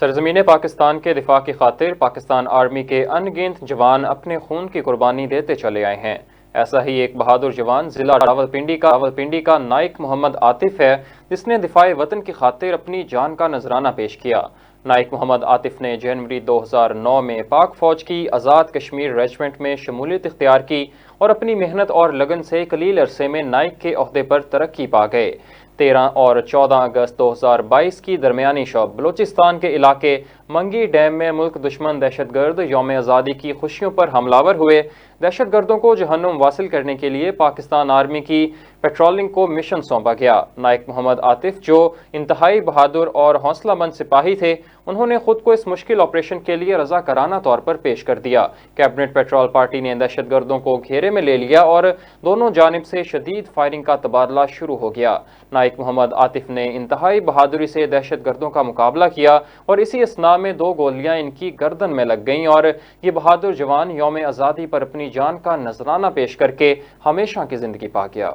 سرزمین پاکستان کے دفاع کی خاطر پاکستان آرمی کے ان گنت جوان اپنے خون کی قربانی دیتے چلے آئے ہیں۔ ایسا ہی ایک بہادر جوان ضلع راولپنڈی کا نائک محمد عاطف ہے، جس نے دفاع وطن کی خاطر اپنی جان کا نذرانہ پیش کیا۔ نائک محمد عاطف نے جنوری 2009 میں پاک فوج کی آزاد کشمیر ریجمنٹ میں شمولیت اختیار کی اور اپنی محنت اور لگن سے قلیل عرصے میں نائک کے عہدے پر ترقی پا گئے۔ 13 اور 14 اگست 2022 کی درمیانی شب بلوچستان کے علاقے منگی ڈیم میں ملک دشمن دہشت گرد یوم آزادی کی خوشیوں پر حملہ ور ہوئے۔ دہشت گردوں کو جہنم واصل کرنے کے لیے پاکستان آرمی کی پیٹرولنگ کو مشن سونپا گیا۔ نائک محمد عاطف جو انتہائی بہادر اور حوصلہ مند سپاہی تھے، انہوں نے خود کو اس مشکل آپریشن کے لیے رضاکارانہ طور پر پیش کر دیا۔ کیبنٹ پیٹرول پارٹی نے دہشت گردوں کو گھیرے میں لے لیا اور دونوں جانب سے شدید فائرنگ کا تبادلہ شروع ہو گیا۔ نائک محمد عاطف نے انتہائی بہادری سے دہشت گردوں کا مقابلہ کیا اور اسی اثناء میں 2 گولیاں ان کی گردن میں لگ گئیں اور یہ بہادر جوان یوم آزادی پر اپنی جان کا نذرانہ پیش کر کے ہمیشہ کی زندگی پا گیا۔